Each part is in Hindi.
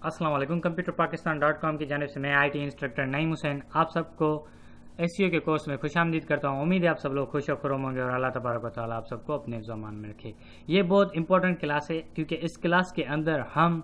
अस्सलाम वालेकुम। computerpakistan.com की जानिब से मैं आईटी इंस्ट्रक्टर नईम हुसैन आप सबको एसईओ के कोर्स में खुशामदीद करता हूँ। उम्मीद है आप सब लोग खुश और खुर्रम होंगे और अल्लाह तबारक व तआला आप सबको अपने ज़मान में रखे। ये बहुत इंपॉर्टेंट क्लास है क्योंकि इस क्लास के अंदर हम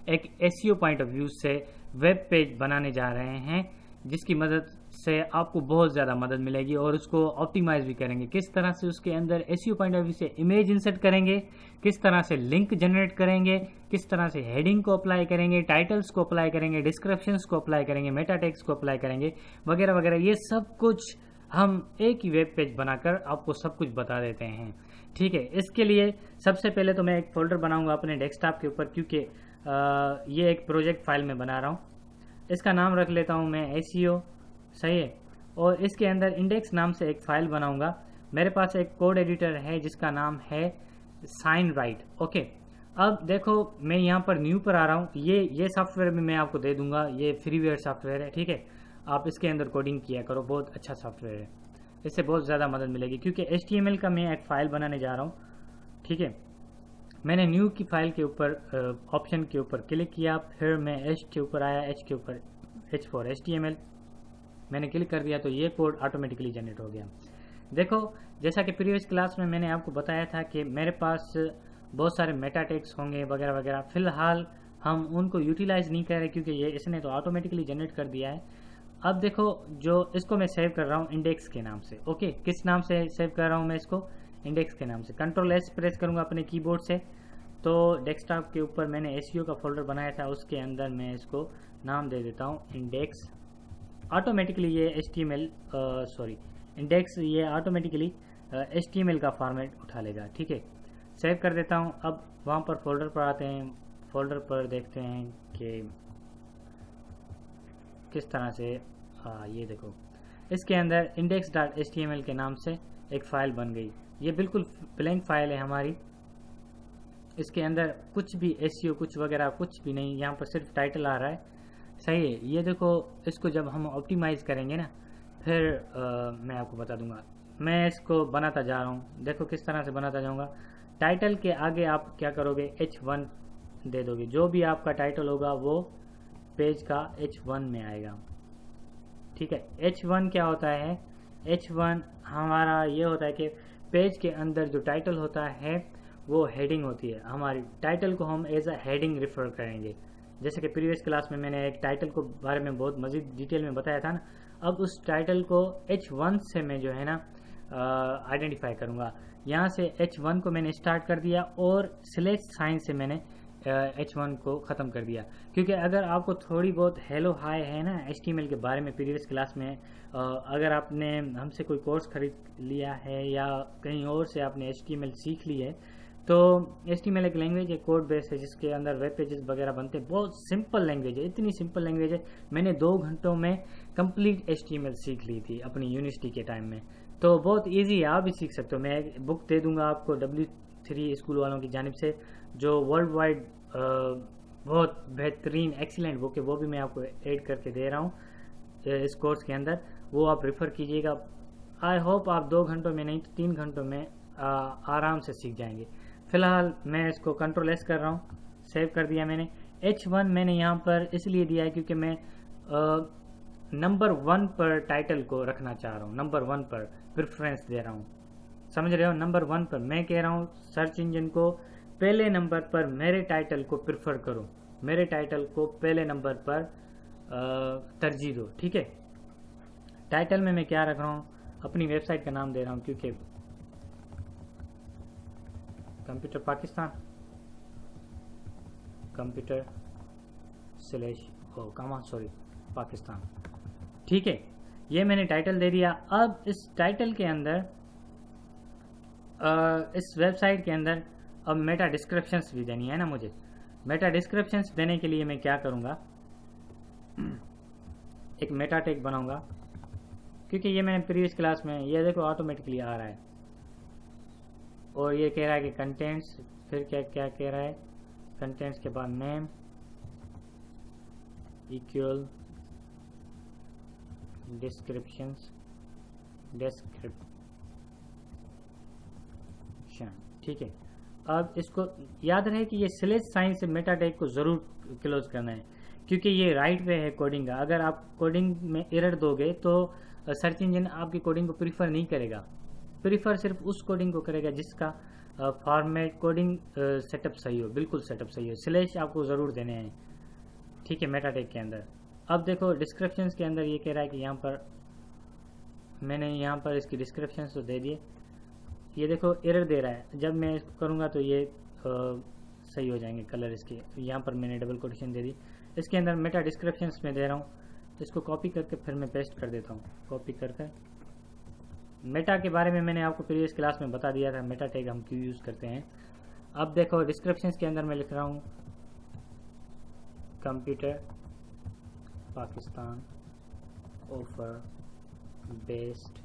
एक एसईओ पॉइंट ऑफ व्यू से वेब पेज बनाने जा रहे हैं, जिसकी मदद से आपको बहुत ज़्यादा मदद मिलेगी और उसको ऑप्टिमाइज़ भी करेंगे। किस तरह से उसके अंदर एसईओ पॉइंट ऑफ व्यू से इमेज इंसर्ट करेंगे, किस तरह से लिंक जनरेट करेंगे, किस तरह से हेडिंग को अप्लाई करेंगे, टाइटल्स को अप्लाई करेंगे, डिस्क्रिप्शंस को अप्लाई करेंगे, मेटा टैग्स को अप्लाई करेंगे, वगैरह वगैरह। ये सब कुछ हम एक ही वेब पेज बनाकर आपको सब कुछ बता देते हैं। ठीक है, इसके लिए सबसे पहले तो मैं एक फोल्डर बनाऊंगा अपने डेस्कटॉप के ऊपर, क्योंकि ये एक प्रोजेक्ट फाइल में बना रहा हूँ। इसका नाम रख लेता हूँ मैं एसईओ, सही है। और इसके अंदर इंडेक्स नाम से एक फाइल बनाऊंगा। मेरे पास एक कोड एडिटर है जिसका नाम है साइन राइट। ओके, अब देखो मैं यहाँ पर न्यू पर आ रहा हूँ। ये सॉफ्टवेयर भी मैं आपको दे दूंगा, ये फ्रीवेयर सॉफ्टवेयर है। ठीक है, आप इसके अंदर कोडिंग किया करो, बहुत अच्छा सॉफ्टवेयर है, इससे बहुत ज़्यादा मदद मिलेगी। क्योंकि HTML का मैं एक फ़ाइल बनाने जा रहा हूँ। ठीक है, मैंने न्यू की फाइल के ऊपर ऑप्शन के ऊपर क्लिक किया, फिर मैं H के ऊपर आया, H के ऊपर H फॉर HTML मैंने क्लिक कर दिया तो ये कोड ऑटोमेटिकली जनरेट हो गया। देखो, जैसा कि प्रीवियस क्लास में मैंने आपको बताया था कि मेरे पास बहुत सारे मेटा टैग्स होंगे वगैरह वगैरह। फिलहाल हम उनको यूटिलाइज नहीं कर रहे क्योंकि ये इसने तो ऑटोमेटिकली जनरेट कर दिया है। अब देखो, जो इसको मैं सेव कर रहा हूँ इंडेक्स के नाम से। ओके, किस नाम से सेव कर रहा हूँ मैं इसको? इंडेक्स के नाम से। Ctrl+S प्रेस करूँगा अपने कीबोर्ड से तो डेस्कटॉप के ऊपर मैंने एसईओ का फोल्डर बनाया था, उसके अंदर मैं इसको नाम दे देता हूँ इंडेक्स। ऑटोमेटिकली ये इंडेक्स ये ऑटोमेटिकली HTML का फॉर्मेट उठा लेगा। ठीक है, सेव कर देता हूँ। अब वहाँ पर फोल्डर पर आते हैं, फोल्डर पर देखते हैं कि किस तरह से। ये देखो, इसके अंदर index.html के नाम से एक फ़ाइल बन गई। ये बिल्कुल ब्लैंक फाइल है हमारी, इसके अंदर कुछ भी एसईओ कुछ वगैरह कुछ भी नहीं, यहाँ पर सिर्फ टाइटल आ रहा है। सही है, ये देखो, इसको जब हम ऑप्टिमाइज़ करेंगे ना फिर मैं आपको बता दूंगा। मैं इसको बनाता जा रहा हूँ, देखो किस तरह से बनाता जाऊँगा। टाइटल के आगे आप क्या करोगे, H1 दे दोगे। जो भी आपका टाइटल होगा वो पेज का H1 में आएगा। ठीक है, H1 क्या होता है? H1 हमारा ये होता है कि पेज के अंदर जो टाइटल होता है वो हेडिंग होती है। हमारी टाइटल को हम एज अ हेडिंग रेफर करेंगे। जैसे कि प्रीवियस क्लास में मैंने एक टाइटल को बारे में बहुत मज़ीद डिटेल में बताया था ना। अब उस टाइटल को H1 से मैं जो है ना आइडेंटिफाई करूँगा। यहाँ से H1 को मैंने स्टार्ट कर दिया और स्लैश साइन से मैंने H1 को ख़त्म कर दिया। क्योंकि अगर आपको थोड़ी बहुत हेलो हाय है ना HTML के बारे में प्रीवियस क्लास में, अगर आपने हमसे कोई कोर्स खरीद लिया है या कहीं और से आपने HTML सीख ली है, तो HTML एक लैंग्वेज है, कोड बेस है, जिसके अंदर वेब पेजेस वगैरह बनते हैं। बहुत सिंपल लैंग्वेज है, इतनी सिंपल लैंग्वेज है, मैंने 2 घंटों में कंप्लीट HTML सीख ली थी अपनी यूनिवर्सिटी के टाइम में। तो बहुत इजी है, आप भी सीख सकते हो। मैं एक बुक दे दूंगा आपको W3 स्कूल वालों की जानिब से, जो वर्ल्ड वाइड बहुत बेहतरीन एक्सीलेंट बुक है, वो भी मैं आपको ऐड करके दे रहा हूँ इस कोर्स के अंदर। वो आप रेफ़र कीजिएगा। आई होप आप 2 घंटों में नहीं तो 3 घंटों में आराम से सीख जाएंगे। फिलहाल मैं इसको Ctrl+S कर रहा हूँ, सेव कर दिया मैंने। H1 मैंने यहाँ पर इसलिए दिया है क्योंकि मैं नंबर 1 पर टाइटल को रखना चाह रहा हूँ, नंबर 1 पर प्रेफरेंस दे रहा हूँ। समझ रहे हो? नंबर 1 पर मैं कह रहा हूँ सर्च इंजन को पहले नंबर पर मेरे टाइटल को प्रेफर करो, मेरे टाइटल को पहले नंबर पर तरजीह दो। ठीक है, टाइटल में मैं क्या रख रहा हूँ, अपनी वेबसाइट का नाम दे रहा हूँ, क्योंकि कंप्यूटर पाकिस्तान, पाकिस्तान। ठीक है, ये मैंने टाइटल दे दिया। अब इस टाइटल के अंदर इस वेबसाइट के अंदर अब मेटा डिस्क्रिप्शंस भी देनी है ना मुझे। मेटा डिस्क्रिप्शंस देने के लिए मैं क्या करूँगा, एक मेटा टैग बनाऊँगा, क्योंकि ये मैंने प्रीवियस क्लास में, ये देखो ऑटोमेटिकली आ रहा है। और ये कह रहा है कि कंटेंट्स, फिर क्या क्या कह रहा है, कंटेंट्स के बाद नेम इक्वल डिस्क्रिप्शंस, डिस्क्रिप्शन। ठीक है, अब इसको याद रहे कि ये स्लेश साइन से मेटा टैग को ज़रूर क्लोज करना है, क्योंकि ये राइट वे है कोडिंग का। अगर आप कोडिंग में एरर दोगे तो सर्च इंजन आपकी कोडिंग को प्रीफर नहीं करेगा, प्रीफर सिर्फ उस कोडिंग को करेगा जिसका फॉर्मेट कोडिंग सेटअप सही हो, बिल्कुल सेटअप सही हो। स्लेश आपको ज़रूर देने हैं, ठीक है, मेटा टैग के अंदर। अब देखो डिस्क्रिप्शंस के अंदर ये कह रहा है कि यहाँ पर मैंने यहाँ पर इसकी डिस्क्रिप्शंस तो दे दिए, ये देखो एरर दे रहा है। जब मैं इसको करूँगा तो ये सही हो जाएंगे कलर इसके। यहाँ पर मैंने डबल कोटेशन दे दी, इसके अंदर मेटा डिस्क्रिप्शंस में दे रहा हूँ। इसको कॉपी करके फिर मैं पेस्ट कर देता हूँ, कॉपी कर मेटा के बारे में मैंने आपको प्रीवियस क्लास में बता दिया था, मेटा टैग हम क्यों यूज़ करते हैं। अब देखो डिस्क्रिप्शंस के अंदर मैं लिख रहा हूँ computer Pakistan offer best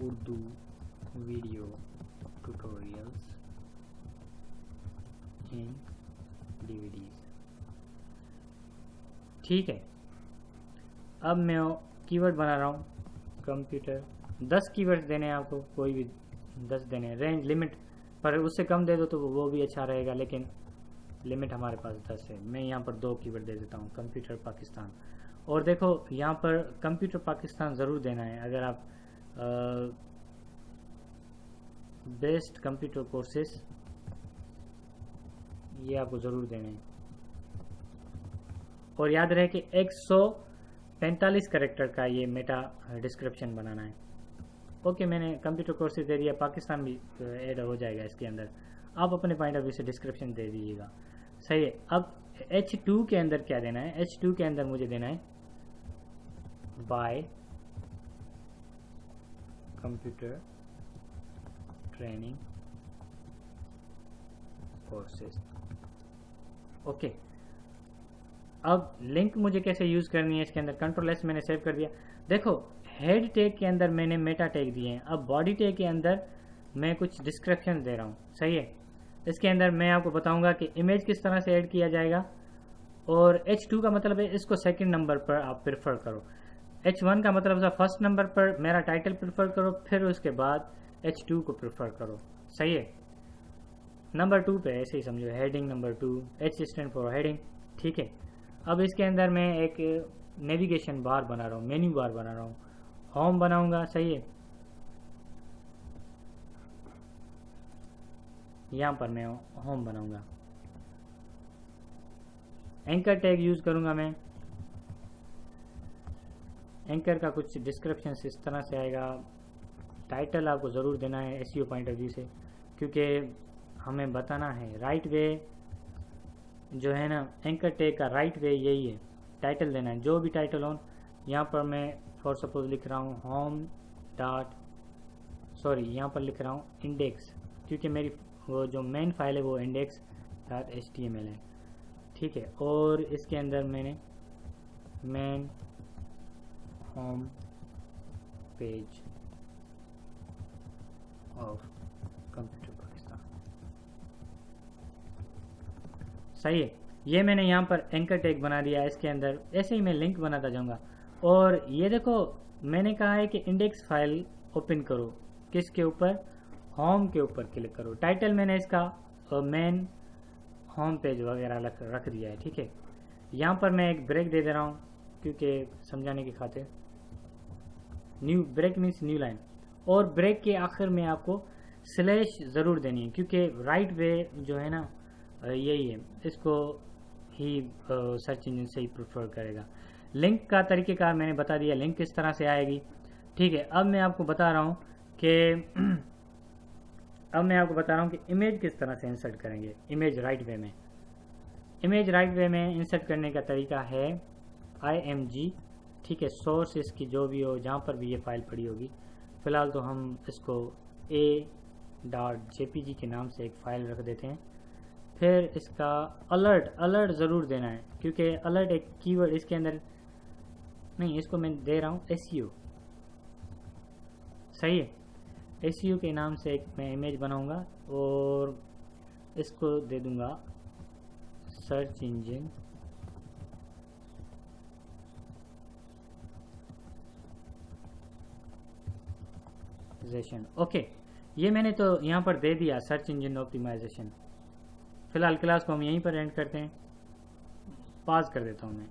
Urdu video tutorials in DVDs। ठीक है, अब मैं कीवर्ड बना रहा हूँ कंप्यूटर। 10 कीवर्ड्स देने हैं आपको, कोई भी 10 देने हैं। रेंज लिमिट पर उससे कम दे दो तो वो भी अच्छा रहेगा, लेकिन लिमिट हमारे पास 10 है। मैं यहाँ पर 2 कीवर्ड दे देता हूँ, कंप्यूटर पाकिस्तान। और देखो यहाँ पर कंप्यूटर पाकिस्तान ज़रूर देना है। अगर आप बेस्ट कंप्यूटर कोर्सेस, ये आपको ज़रूर देने हैं। और याद रहे कि 145 कैरेक्टर का ये मेटा डिस्क्रिप्शन बनाना है। ओके, मैंने कंप्यूटर कोर्सेज दे दिया, पाकिस्तान भी ऐड हो जाएगा इसके अंदर। आप अपने पॉइंट ऑफ व्यू से डिस्क्रिप्शन दे दीजिएगा, सही है। अब H2 के अंदर क्या देना है? H2 के अंदर मुझे देना है bye computer training courses. Okay, अब लिंक मुझे कैसे यूज करनी है इसके अंदर, कंट्रोल S मैंने सेव कर दिया। देखो हेड टैग के अंदर मैंने मेटा टैग दिए हैं, अब बॉडी टैग के अंदर मैं कुछ डिस्क्रिप्शन दे रहा हूँ, सही है। इसके अंदर मैं आपको बताऊंगा कि इमेज किस तरह से ऐड किया जाएगा। और H2 का मतलब है इसको सेकंड नंबर पर आप प्रेफर करो, H1 का मतलब है फर्स्ट नंबर पर मेरा टाइटल प्रेफर करो, फिर उसके बाद H2 को प्रेफर करो, सही है। नंबर 2 पे ऐसे ही समझो, heading number 2, H stand for heading, ठीक है। अब इसके अंदर मैं एक नेविगेशन बार बना रहा हूँ, मेन्यू बार बना रहा हूँ, होम बनाऊंगा, सही है। यहाँ पर मैं होम बनाऊंगा। एंकर टैग यूज करूंगा मैं। एंकर का कुछ डिस्क्रिप्शन इस तरह से आएगा। टाइटल आपको ज़रूर देना है SEO पॉइंट ऑफ व्यू से, क्योंकि हमें बताना है राइट वे जो है ना, एंकर टैग का राइट वे यही है, टाइटल देना है। जो भी टाइटल हो, यहाँ पर मैं फॉर सपोज लिख रहा हूँ होम डॉट, सॉरी यहाँ पर लिख रहा हूँ इंडेक्स, क्योंकि मेरी वो जो मेन फाइल है वो index.html है, ठीक है। और इसके अंदर मैंने main home page of computer Pakistan, सही है। ये मैंने यहाँ पर एंकर टैग बना दिया। इसके अंदर ऐसे ही मैं लिंक बनाता जाऊँगा। और ये देखो मैंने कहा है कि इंडेक्स फाइल ओपन करो, किसके ऊपर? होम के ऊपर क्लिक करो। टाइटल मैंने इसका मेन होम पेज वगैरह रख दिया है, ठीक है। यहाँ पर मैं एक ब्रेक दे रहा हूँ क्योंकि समझाने की खातिर। New break means new line, और ब्रेक के आखिर में आपको स्लैश ज़रूर देनी है, क्योंकि राइट वे जो है ना यही है, इसको ही सर्च इंजन से ही प्रेफर करेगा। लिंक का तरीक़ेकार मैंने बता दिया, लिंक किस तरह से आएगी, ठीक है। अब मैं आपको बता रहा हूँ कि इमेज किस तरह से इंसर्ट करेंगे। इमेज राइट वे में, इमेज राइट वे में इंसर्ट करने का तरीका है IMG, ठीक है। सोर्स इसकी जो भी हो, जहाँ पर भी ये फाइल पड़ी होगी, फ़िलहाल तो हम इसको a.jpg के नाम से एक फ़ाइल रख देते हैं। फिर इसका अलर्ट ज़रूर देना है, क्योंकि अलर्ट एक कीवर्ड इसके अंदर नहीं, इसको मैं दे रहा हूँ SEO, सही है। SEO के नाम से एक मैं इमेज बनाऊंगा और इसको दे दूंगा सर्च इंजन ओके। ये मैंने तो यहाँ पर दे दिया सर्च इंजन ऑप्टिमाइजेशन। फिलहाल क्लास को हम यहीं पर एंड करते हैं, पॉज कर देता हूँ मैं।